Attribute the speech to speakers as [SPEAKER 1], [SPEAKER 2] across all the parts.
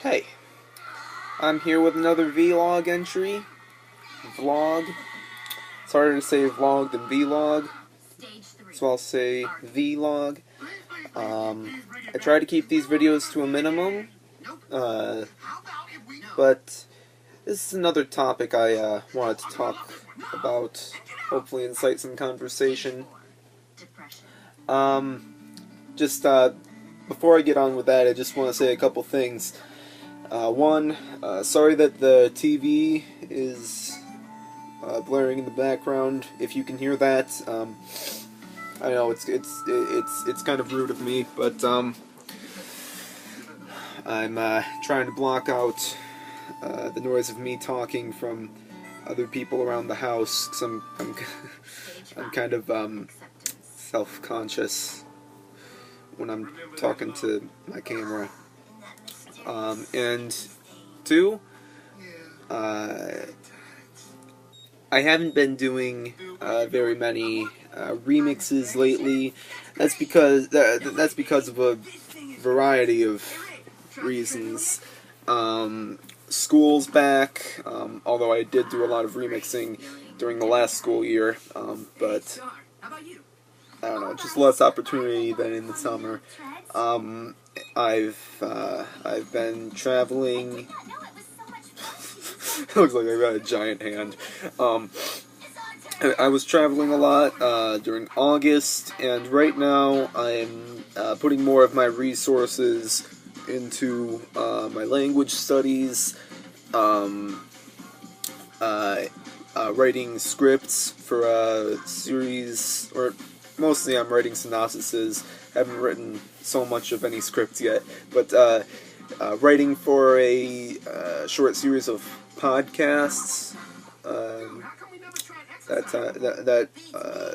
[SPEAKER 1] Hey, I'm here with another vlog entry. Vlog. It's harder to say vlog than vlog, so I'll say vlog. I try to keep these videos to a minimum, but this is another topic I wanted to talk about, hopefully incite some conversation. Just before I get on with that, I just want to say a couple things. One, sorry that the TV is blaring in the background. If you can hear that, I know it's kind of rude of me, but I'm trying to block out the noise of me talking from other people around the house, because I'm kind of self-conscious when I'm talking to my camera. And two, I haven't been doing very many remixes lately. That's because of a variety of reasons. School's back, although I did do a lot of remixing during the last school year, but I don't know, just less opportunity than in the summer. I've been traveling. It looks like I've got a giant hand. I was traveling a lot during August, and right now I'm putting more of my resources into my language studies, writing scripts for a series, or mostly I'm writing synopsises. Haven't written so much of any scripts yet, but writing for a short series of podcasts that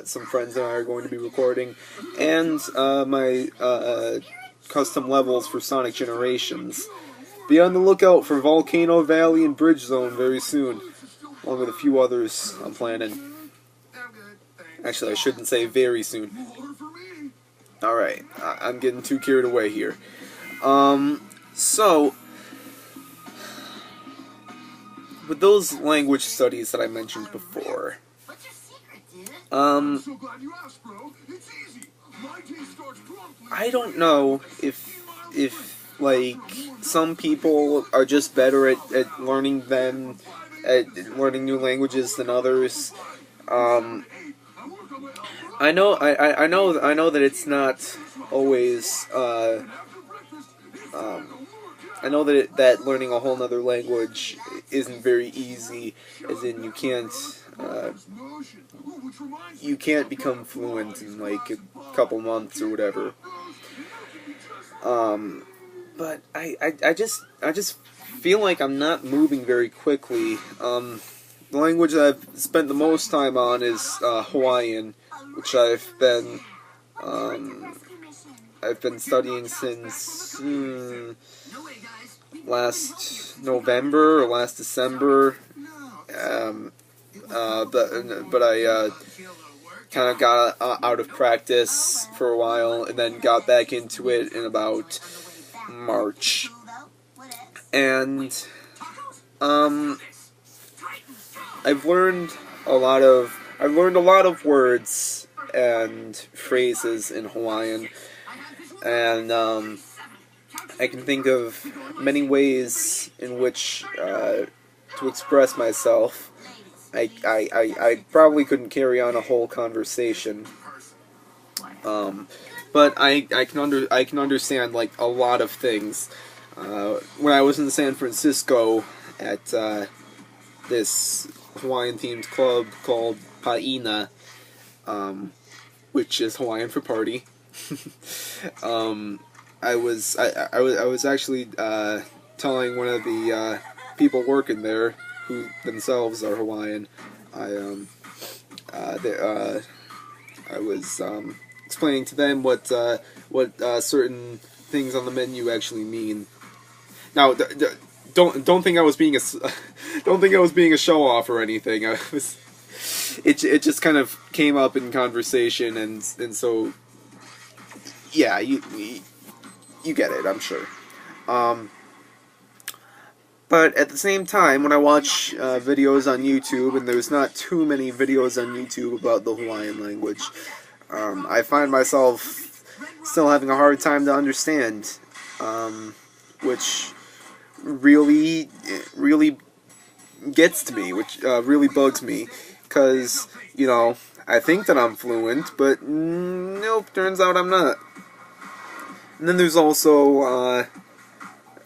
[SPEAKER 1] some friends and I are going to be recording, and my custom levels for Sonic Generations. Be on the lookout for Volcano Valley and Bridge Zone very soon, along with a few others I'm planning. Actually, I shouldn't say very soon. Alright, I'm getting too carried away here. So, with those language studies that I mentioned before, I don't know if like, some people are just better at learning new languages than others. I know that it's not always, I know that learning a whole nother language isn't very easy, as in you can't become fluent in like a couple months or whatever. But I just feel like I'm not moving very quickly. The language that I've spent the most time on is Hawaiian, which I've been studying since last November or last December. But I kind of got out of practice for a while, and then got back into it in about March. And I've learned a lot of words and phrases in Hawaiian, and I can think of many ways in which to express myself. I probably couldn't carry on a whole conversation, but I can understand like a lot of things. When I was in San Francisco at this Hawaiian-themed club called Pa'ina, which is Hawaiian for party. I was actually telling one of the people working there, who themselves are Hawaiian. I was explaining to them what certain things on the menu actually mean. Now, don't think I was being a show off or anything. It just kind of came up in conversation, and so yeah, you get it, I'm sure. But at the same time, when I watch videos on YouTube, and there's not too many videos on YouTube about the Hawaiian language, I find myself still having a hard time to understand, which really gets to me, which really bugs me, because, you know, I think that I'm fluent, but nope, turns out I'm not. And then there's also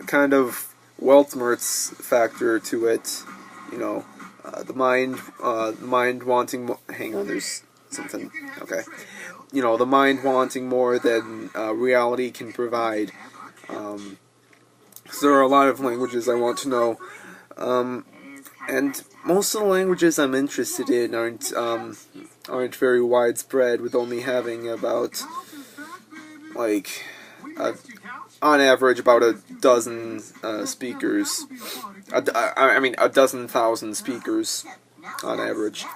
[SPEAKER 1] kind of Weltmer's factor to it, you know, the mind wanting. Hang on, there's something. Okay, you know, the mind wanting more than reality can provide. So there are a lot of languages I want to know, and most of the languages I'm interested in aren't very widespread, with only having about like. On average, about a dozen speakers. I mean, a dozen thousand speakers on average.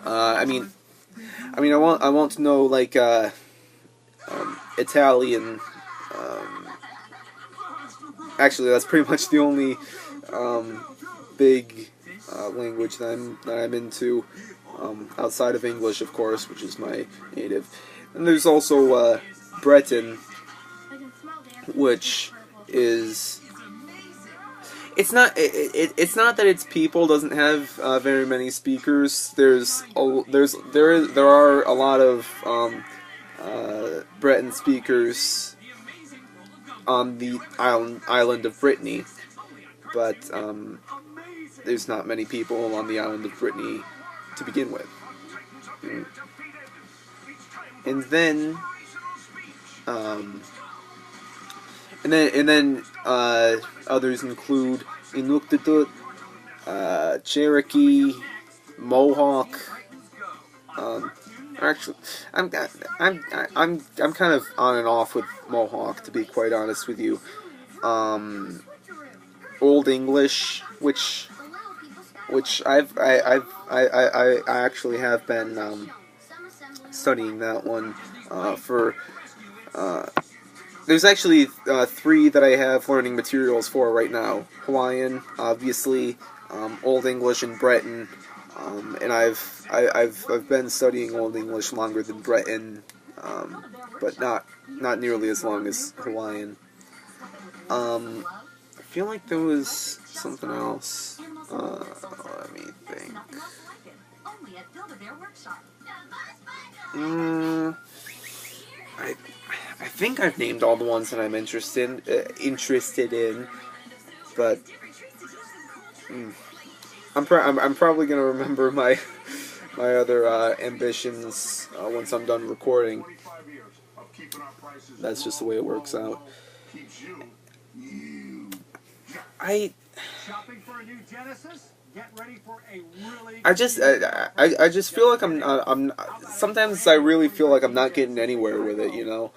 [SPEAKER 1] I mean, I want to know like Italian. Actually, that's pretty much the only big language that I'm into, outside of English, of course, which is my native. And there's also Breton, which is it's not that its people doesn't have very many speakers. There are a lot of Breton speakers on the island of Brittany, but there's not many people on the island of Brittany to begin with. And then others include Inuktitut, Cherokee, Mohawk. Actually, I'm kind of on and off with Mohawk, to be quite honest with you. Old English, which I actually have been studying that one for. There's actually 3 that I have learning materials for right now. Hawaiian, obviously, Old English, and Breton. And I've been studying Old English longer than Breton, but not nearly as long as Hawaiian. I feel like there was something else. Let me think. I think I've named all the ones that I'm interested in, but I'm probably gonna remember my other ambitions once I'm done recording. That's just the way it works out. I just feel like I'm sometimes I really feel like I'm not getting anywhere with it, you know.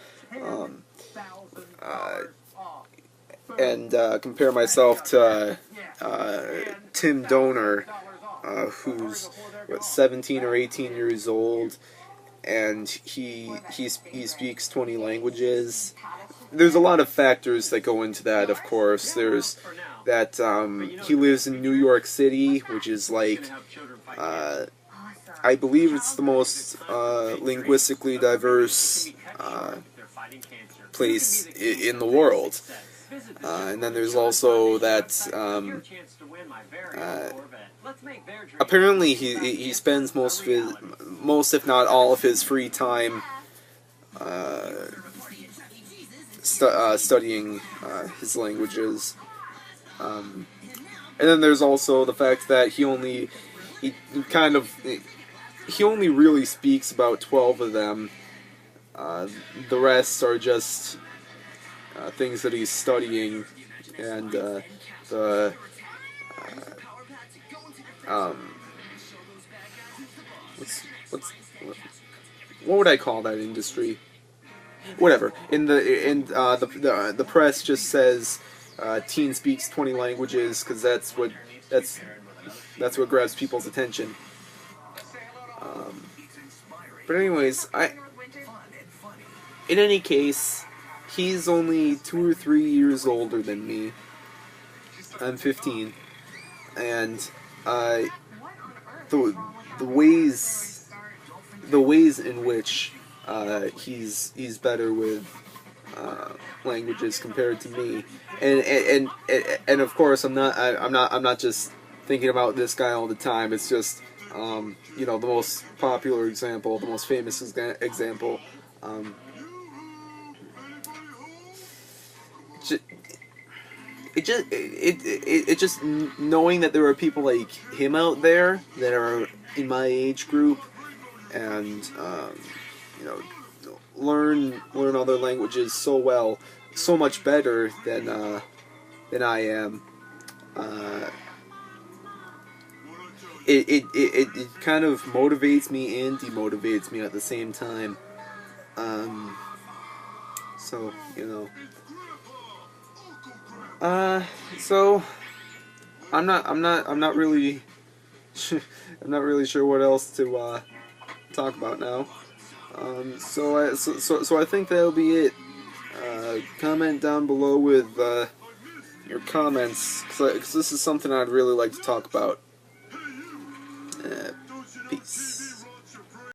[SPEAKER 1] And compare myself to Tim Donor, who's 17 or 18 years old, and he speaks 20 languages. There's a lot of factors that go into that, of course. There's that he lives in New York City, which is like, I believe it's the most linguistically diverse place in the world. And then there's also that apparently he spends most if not all of his free time studying his languages. And then there's also the fact that he only really speaks about 12 of them. The rest are just things that he's studying, and what would I call that industry? Whatever. The press just says teen speaks 20 languages because that's what grabs people's attention. But anyways, in any case, he's only 2 or 3 years older than me, I'm 15, and the the ways in which he's better with languages compared to me, and of course I'm not just thinking about this guy all the time. It's just you know, the most popular example, the most famous example. Um, it just knowing that there are people like him out there that are in my age group, and you know, learn other languages so well, so much better than I am. It kind of motivates me and demotivates me at the same time. So you know. So I'm not really I'm not really sure what else to talk about now. So I think that'll be it. Comment down below with your comments, because this is something I'd really like to talk about. Peace.